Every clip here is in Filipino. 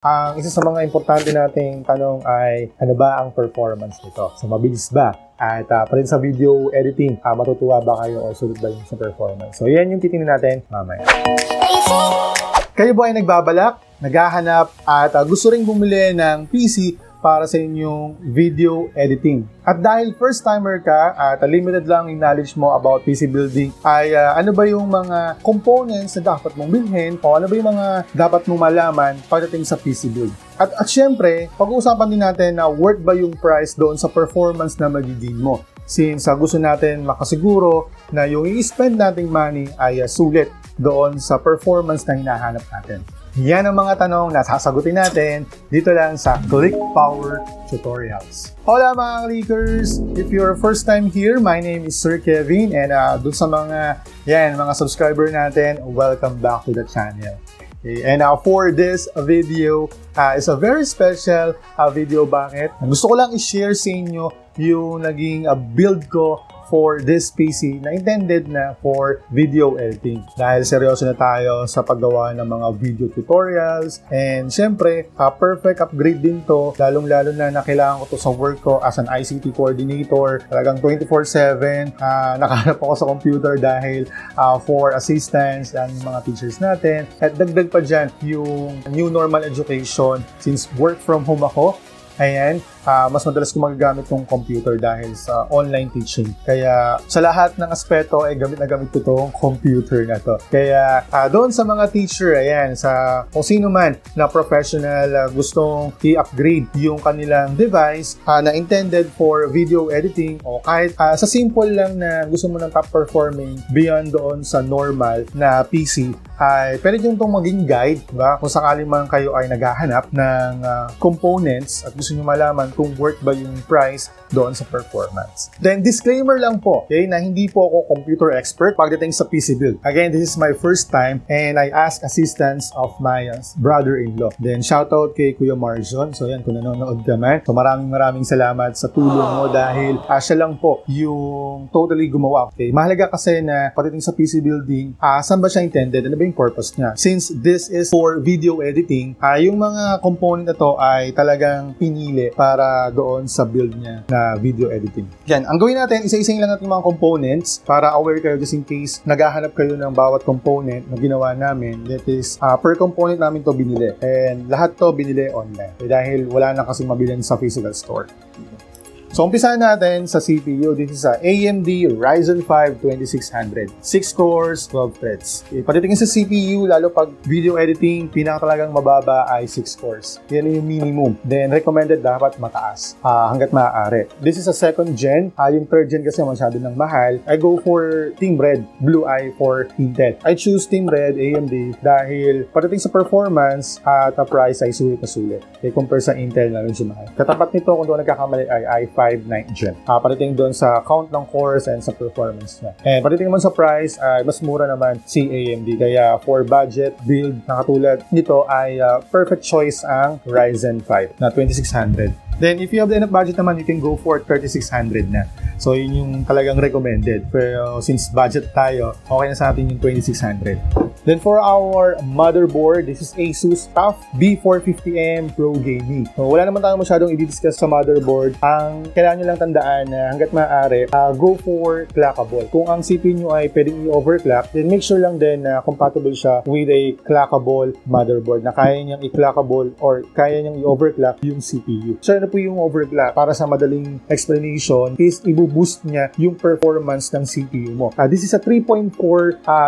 Ang isa sa mga importante nating tanong ay, ano ba ang performance nito? So, mabilis ba? At pati sa video editing, matutuwa ba kayo o sulit ba yung sa performance? So, yan yung titingnan natin mamaya. Kayo ba ay nagbabalak, naghahanap, at gusto ring bumili ng PC para sa inyong video editing? At dahil first timer ka at limited lang yung knowledge mo about PC building, ay ano ba yung mga components na dapat mong bilhin o ano ba yung mga dapat mong malaman pagdating sa PC build? At syempre, pag-uusapan din natin na worth ba yung price doon sa performance na magiging mo. Since gusto natin makasiguro na yung i-spend nating money ay sulit doon sa performance na hinahanap natin. Yan ang mga tanong na sasagutin natin dito lang sa Click Power Tutorials. Hola mga clickers! If you're first time here, my name is Sir Kevin, and dun sa mga subscriber natin, welcome back to the channel. Okay, and for this video, it's a very special video. Bakit? Gusto ko lang i-share sa inyo yung naging build ko for this PC na intended na for video editing. Dahil seryoso na tayo sa paggawa ng mga video tutorials, and syempre, perfect upgrade din to, lalong-lalo na kailangan ko to sa work ko as an ICT coordinator. Talagang 24/7, nakahanap ako sa computer dahil for assistance ang mga teachers natin. At dagdag pa dyan yung new normal education, since work from home ako. Ayan, mas madalas ko magagamit ng computer dahil sa online teaching. Kaya sa lahat ng aspeto ay gamit na gamit ko tong computer na to. Kaya doon sa mga teacher, ayan, sa kung sino man na professional gustong i-upgrade yung kanilang device na intended for video editing, o kahit sa simple lang na gusto mo ng top performing beyond doon sa normal na PC, ay pwede yung itong maging guide, diba? Kung sakali man kayo ay naghahanap ng components at gusto nyo malaman kung worth ba yung price doon sa performance. Then, disclaimer lang po, okay, na hindi po ako computer expert pagdating sa PC build. Again, this is my first time and I ask assistance of my brother-in-law. Then, shoutout kay Kuya Marjon. So, yan, kung nanonood ka man. So, maraming salamat sa tulong mo dahil siya lang po yung totally gumawa. Okay, mahalaga kasi na pagdating sa PC building, saan ba siya intended? Ano ba yung purpose niya? Since this is for video editing, yung mga component na to ay talagang pinili para doon sa build niya na video editing. Yan, ang gawin natin, isa-ising lang natin yung mga components para aware kayo just in case naghahanap kayo ng bawat component na ginawa namin. That is, per component namin to binili. And lahat to binili online. Dahil wala na kasing mabilin sa physical store. So, umpisahan natin sa CPU. This is a AMD Ryzen 5 2600. 6 cores, 12 threads. Okay, pagdating sa CPU, lalo pag video editing, pinaka-talagang mababa ay 6 cores. Yan yung minimum. Then, recommended dapat mataas hanggat maaari. This is a second gen. Yung third gen kasi masyado ng mahal. I go for Team Red, Blue Eye for Intel. I choose Team Red, AMD, dahil pagdating sa performance at price ay sulit na sulit. Okay, compare sa Intel na rin siya mahal. Katapat nito, kung doon nagkakamali ay i5 9th gen. Pagdating doon sa count ng cores and sa performance niya. And pagdating naman sa price, mas mura naman si AMD. Kaya for budget build na katulad nito ay perfect choice ang Ryzen 5 na 2600. Then if you have enough budget naman, you can go for 3600 na. So yun yung talagang recommended. Pero since budget tayo, okay na sa atin yung 2600. Then for our motherboard, this is Asus TUF B450M Pro Gaming. So wala naman tayong masyadong i-discuss sa motherboard. Ang kailangan nyo lang tandaan na hanggat maaari, go for clockable. Kung ang CPU nyo ay pwedeng i-overclock, then make sure lang din na compatible siya with a clockable motherboard na kaya niyang i-clockable or kaya niyang i-overclock yung CPU. So ano po yung overclock? Para sa madaling explanation is i-boost niya yung performance ng CPU mo. This is a 3.4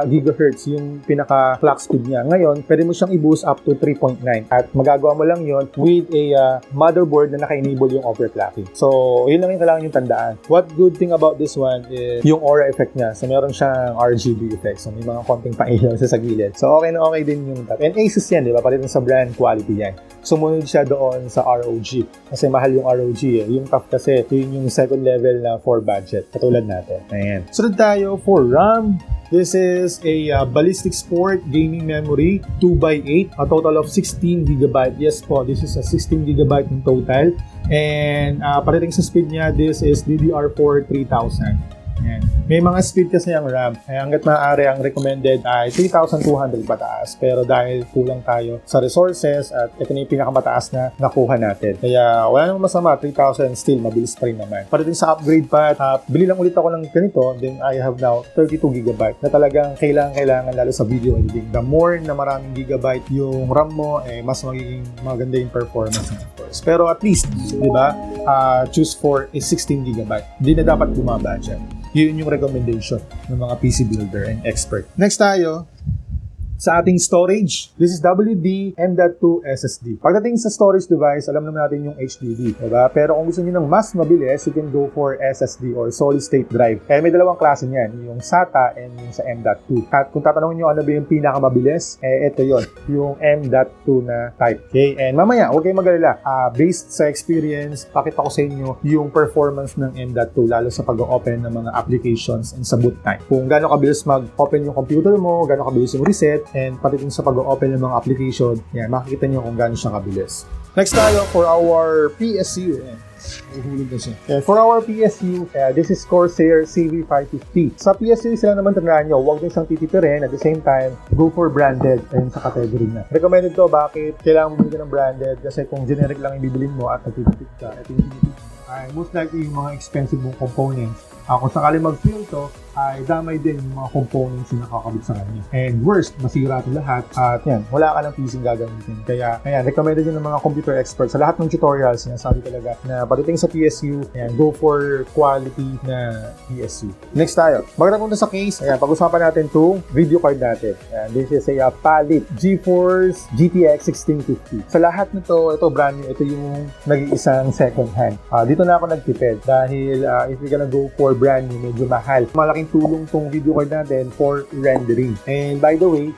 GHz yung pinaka-clock speed niya. Ngayon, pwede mo siyang i-boost up to 3.9 at magagawa mo lang yon with a motherboard na naka-enable yung overclocking. So, yun lang yung kailangan yung tandaan. What good thing about this one is yung aura effect niya. So, meron siyang RGB effect. So, may mga konting pang-ilaw sa gilid. So, okay na okay din yung top. And Asus yan, di ba? Palitan sa brand quality yan. Sumunod siya doon sa ROG. Kasi mahal yung ROG eh. Yung TUF kasi, yun yung second level na for budget. Katulad natin. Ayan. Sunod tayo for RAM. This is a Ballistic Sport gaming memory, 2x8, a total of 16 GB. Yes po, this is a 16 GB in total. And pagdating sa speed niya, this is DDR4 3000. Yan. May mga speed kasi ang RAM. Hanggat maaari ang recommended ay 3,200 pataas. Pero dahil kulang tayo sa resources at ito na yung pinakamataas na nakuha natin. Kaya wala namang masama, 3,000 still mabilis pa rin naman. Pagdating sa upgrade path, bili lang ulit ako ng ganito. Then I have now 32GB na talagang kailangan lalo sa video editing. The more na maraming gigabyte yung RAM mo, mas magiging maganda yung performance ng course. Pero at least, di ba, choose for a 16GB. Hindi na dapat bumaba dyan. Yun yung recommendation ng mga PC builder and expert. Next tayo, sa ating storage, this is WD M.2 SSD. Pagdating sa storage device, alam naman natin yung HDD, diba? Pero kung gusto niyo ng mas mabilis, you can go for SSD or solid state drive. May dalawang klase niyan, yung SATA and yung sa M.2. At kung tatanungin niyo ano ba yung pinakamabilis, ito yon, yung M.2 na type. Okay? And mamaya, huwag kayong mag-alala. Based sa experience, pakita ko sa inyo yung performance ng M.2, lalo sa pag-open ng mga applications and sa boot time. Kung gaano kabilis mag-open yung computer mo, gaano kabilis yung reset, and pati din sa pag-open ng mga application, yan, makikita nyo kung gaano siya kabilis. Next tayo for our PSU. Uhulog na siya. For our PSU, this is Corsair CV550. Sa PSU, sila naman tandaan nyo, huwag din siyang titipirin. At the same time, go for branded and sa category na. Recommended to, bakit kailangan bumili ka ng branded? Kasi kung generic lang yung bibilin mo at nagtitipid ka, ito yung tinitipid ay most likely yung mga expensive mong components. Kung sakali mag-fail to, ay damay din yung mga components na nakakabit sa kanya. And worst, masira ito lahat. At yan, wala ka ng PC gagamitin. Kaya, ayan, recommended yun ng mga computer experts. Sa lahat ng tutorials, sinasabi talaga na pagdating sa PSU, ayan, go for quality na PSU. Next tayo. Magkatapos sa case, ayan, pag-usapan natin itong video card natin. Ayan, this is a Palit GeForce GTX 1650. Sa lahat nito, ito brand new, ito yung nag-iisang second hand. Dito na ako nagtipid dahil if you're gonna go for brand new, medyo mahal. Malaking tulong tong video card natin for rendering. And by the way,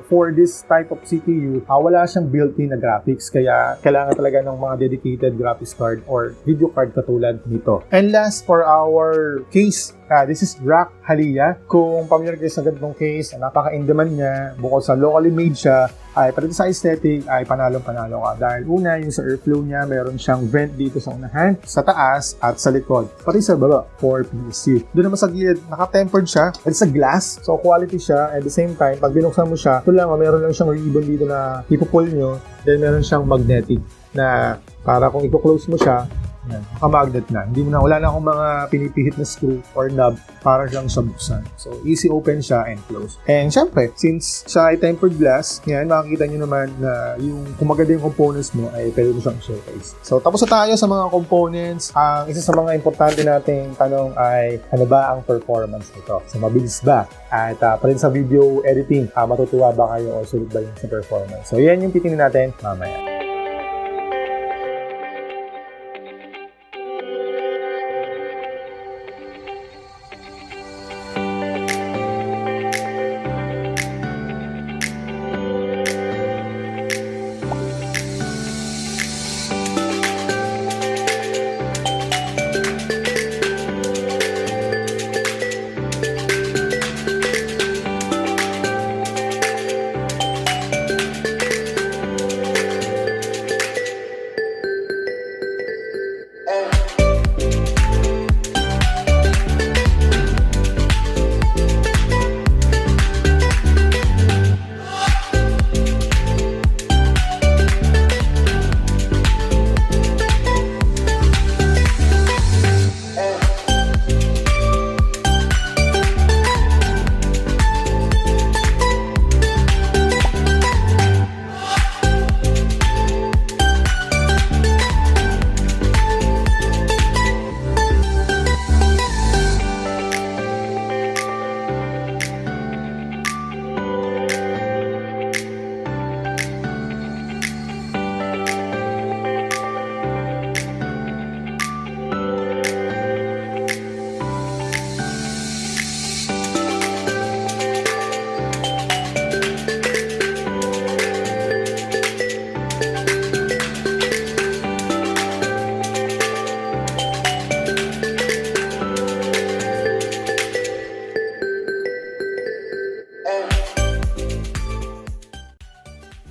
for this type of CPU, wala siyang built-in na graphics, kaya kailangan talaga ng mga dedicated graphics card or video card katulad nito. And last, for our case, this is Rock Halia. Kung familiar kayo sa ganitong case, napaka-in-demand niya. Bukod sa locally made siya, ay pati sa aesthetic ay panalong-panalo ka. Dahil una, yung sa airflow niya, meron siyang vent dito sa unahan, sa taas, at sa likod. Pati sa baba, for PSU. Doon naman sa gilid, naka-tempered siya. It's a glass, so quality siya. At the same time, pag binuksan mo siya, ito lang, meron lang siyang ribbon dito na ipupull nyo. Then meron siyang magnetic na para kung i-close mo siya, yan, naka-magnet na. Hindi mo na, wala na akong mga pinipihit na screw or knob para siyang sa buksan. So, easy open siya and close. And syempre, since siya ay tempered glass, yan, makikita nyo naman na yung kung maganda yung components mo, ay pwede mo siyang showcase. So, tapos na tayo sa mga components. Ang isa sa mga importante nating tanong ay, ano ba ang performance nito? So, mabilis ba? At pa rin sa video editing, matutuwa ba kayo o sulit ba yung sa performance? So, yan yung titingnan natin mamaya.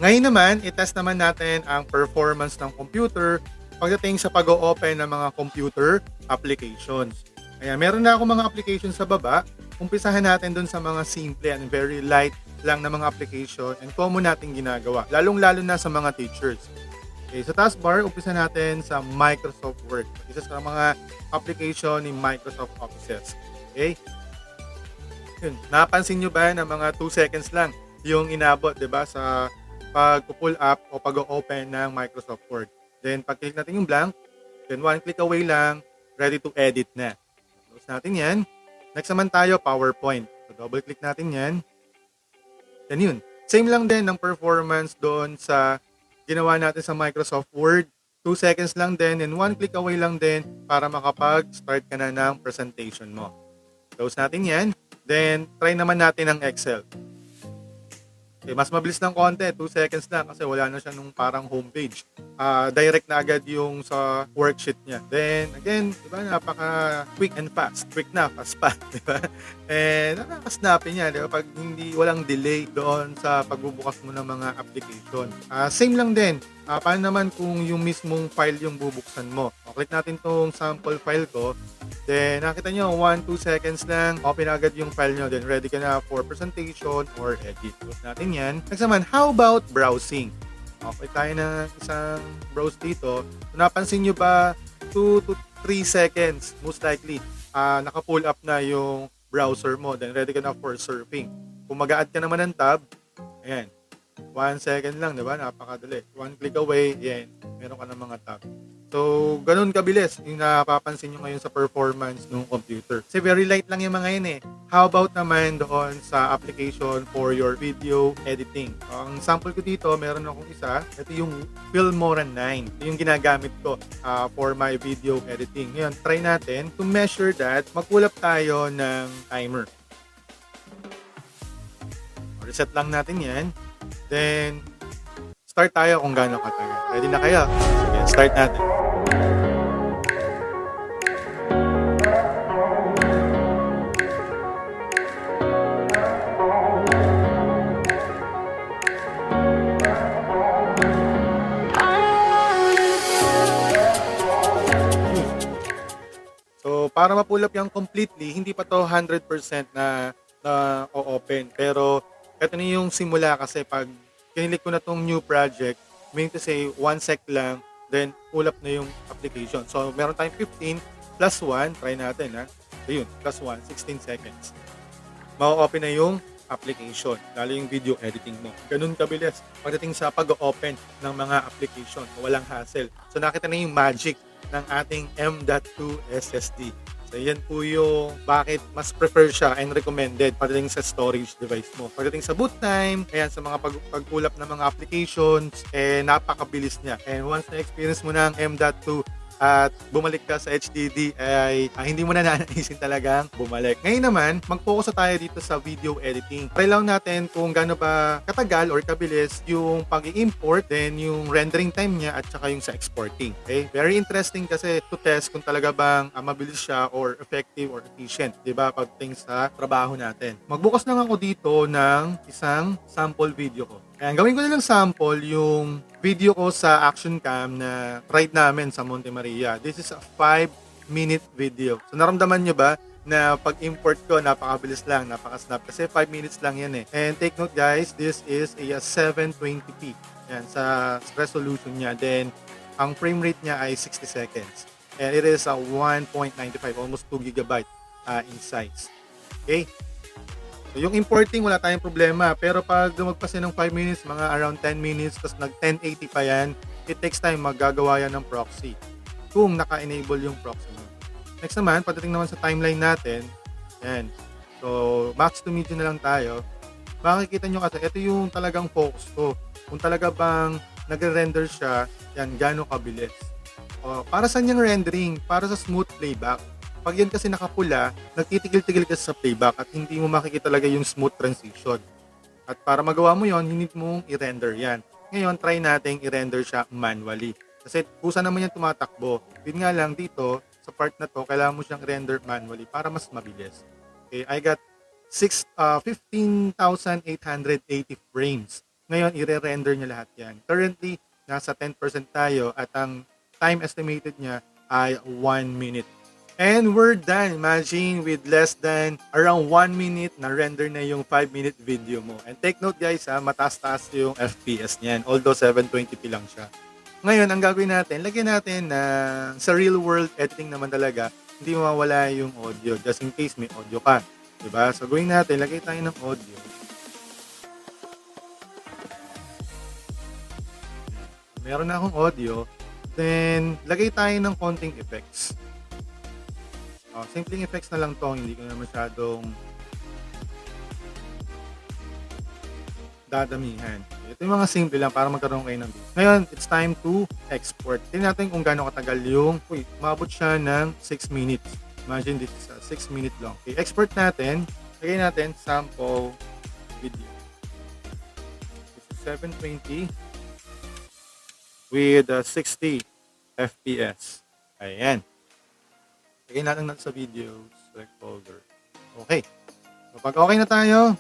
Ngayon naman, itest naman natin ang performance ng computer pagdating sa pag-o-open ng mga computer applications. Ayan, meron na ako mga application sa baba. Umpisahan natin dun sa mga simple and very light lang na mga application and common natin ginagawa. Lalong-lalo na sa mga teachers. Okay, sa taskbar, umpisa natin sa Microsoft Word. Isa sa mga application ni Microsoft Office. Okay? Yun, napansin nyo ba na mga 2 seconds lang yung inabot, 'di ba, sa pag-pull up o pag-open ng Microsoft Word. Then pag-click natin yung blank, then one click away lang, ready to edit na. Close natin 'yan. Next naman tayo, PowerPoint. So double click natin 'yan. Then yun. Same lang din ng performance doon sa ginawa natin sa Microsoft Word. 2 seconds lang din and one click away lang din para makapag-start ka na ng presentation mo. Close natin 'yan. Then try naman natin ang Excel. Okay, mas mabilis ng konti, 2 seconds lang kasi wala na siya nung parang homepage. Direct na agad yung sa worksheet niya. Then again, di ba, napaka quick and fast. Quick na, fast pa, di ba? And nakaka-snappy niya, di ba? Pag hindi, walang delay doon sa pagbubukas mo ng mga application. Same lang din. Paano naman kung yung mismong file yung bubuksan mo? Click natin tong sample file ko. Then, nakita nyo, 1-2 seconds lang, open agad yung file nyo. Then, ready ka na for presentation or edit. Close natin yan. Next naman, how about browsing? Okay, tayo na isang browse dito. So, napansin nyo ba, 2 to 3 seconds, most likely, naka-pull up na yung browser mo. Then, ready ka na for surfing. Kung mag-a-add ka naman ng tab, ayan, 1 second lang, di ba? Napakadali. 1 click away, yan, meron ka ng mga tab. So, ganun kabilis yung napapansin nyo ngayon sa performance ng computer. Kasi very light lang yung mga yun eh. How about naman doon sa application for your video editing? Ang sample ko dito, meron akong isa. Ito yung Filmora 9. Ito yung ginagamit ko for my video editing. Ngayon, try natin to measure that. Mag-pull up tayo ng timer. Reset lang natin yan. Then, start tayo kung gaano katagal. Ready na kayo? Sige, start natin. So, para ma-pull up yung completely, hindi pa to 100% na o-open. Pero, ito na yung simula kasi pag kinilik ko na tong new project, meaning to say, 1 sec lang, then pull up na yung application. So, meron tayong 15 plus 1, try natin ha. So, yun, plus 1, 16 seconds. Ma-open na yung application, lalo yung video editing mo. Ganun kabilis pagdating sa pag-open ng mga application. Walang hassle. So, nakita na yung magic ng ating M.2 SSD. So, yan po yung bakit mas prefer siya and recommended pagdating sa storage device mo. Pagdating sa boot time, ayan, sa mga pag-pull up ng mga applications, napakabilis niya. And once na-experience mo ng M.2 at bumalik ka sa HDD, ay hindi mo na nanaisin talagang bumalik. Ngayon naman, mag-focus tayo dito sa video editing. Try lang natin kung gaano ba katagal or kabilis yung pag-i-import, then yung rendering time niya at saka yung sa exporting. Okay? Very interesting kasi to test kung talaga bang mabilis siya or effective or efficient, di ba, pagdating sa trabaho natin. Magbukas lang ako dito ng isang sample video ko. Ayan, gawin ko na lang sample yung video ko sa action cam na ride namin sa Monte Maria. This is a 5-minute video. So naramdaman nyo ba na pag-import ko, napakabilis lang, napaka-snap. Kasi 5 minutes lang yan eh. And take note guys, this is a 720p. Yan, sa resolution niya. Then, ang frame rate niya ay 60 seconds. And it is a 1.95, almost 2 GB in size. Okay? So, yung importing, wala tayong problema. Pero pag lumagpas yan ng 5 minutes, mga around 10 minutes, tapos nag 1080 pa yan, it takes time maggagawa yan ng proxy. Kung naka-enable yung proxy mo. Next naman, pagdating naman sa timeline natin, yan. So, max to medium na lang tayo. Makikita nyo kasi, ito yung talagang focus ko. Kung talaga bang nagre-render siya, yan, gano'ng kabilis. Para saan yung rendering? Para sa smooth playback. Pag yan kasi nakapula, nagtitigil-tigil kasi sa playback at hindi mo makikita talaga yung smooth transition. At para magawa mo yon, hindi mong i-render yan. Ngayon, try natin i-render siya manually. Kasi kusa naman yan tumatakbo. Yun nga lang dito, sa part na to, kailangan mo siyang render manually para mas mabilis. Okay, I got 15,880 frames. Ngayon, i-render niya lahat yan. Currently, nasa 10% tayo at ang time estimated niya ay 1 minute. And we're done. Imagine with less than around 1 minute na render na yung 5-minute video mo. And take note guys mataas-taas yung FPS niyan. Although 720p lang siya. Ngayon, ang gagawin natin, lagyan natin na sa real world editing naman talaga, hindi mawawala yung audio. Just in case may audio ka. Diba? So gawin natin, lagay tayo ng audio. Meron na akong audio. Then, lagay tayo ng konting effects. Simpleng effects na lang to, hindi ko na masyadong dadamihan. Ito yung mga simple lang para magkaroon kayo ng views. Ngayon, it's time to export. Tingnan natin kung gaano katagal yung, umabot siya ng 6 minutes. Imagine this is 6 minute long. Okay, export natin. Lagay natin sample video. This is 720 with 60 FPS. Ayan. Lagay natin sa video, select folder. Okay. So, pag okay na tayo,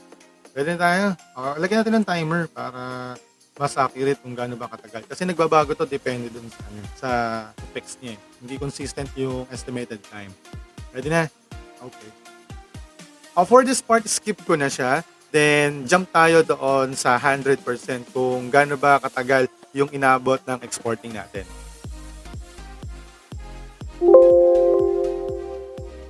pwede na tayo. Lagyan natin ng timer para mas accurate kung gaano ba katagal. Kasi nagbabago to, depende dun sa effects niya. Hindi consistent yung estimated time. Ready na? Okay. For this part, skip ko na siya. Then, jump tayo doon sa 100% kung gaano ba katagal yung inabot ng exporting natin.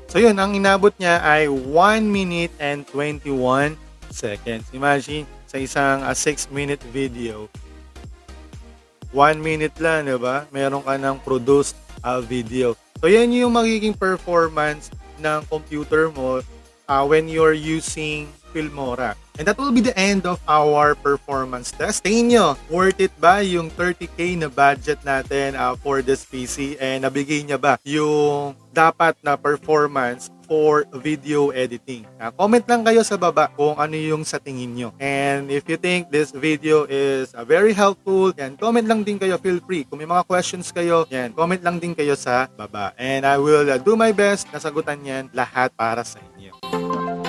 So yun, ang inabot niya ay 1 minute and 21 seconds. Imagine, sa isang 6-minute video, 1 minute lang, diba? Meron ka ng produced video. So yan yung magiging performance ng computer mo when you're using Filmora. And that will be the end of our performance test. Tingin nyo, worth it ba yung 30k na budget natin for this PC? And nabigay niya ba yung dapat na performance for video editing? Comment lang kayo sa baba kung ano yung sa tingin nyo. And if you think this video is very helpful, yan, comment lang din kayo, feel free. Kung may mga questions kayo, yan, comment lang din kayo sa baba. And I will do my best na sagutan yan lahat para sa inyo.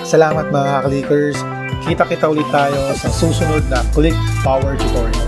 Salamat mga ka-clickers. Kita-kita ulit tayo sa susunod na Click Power Tutorial.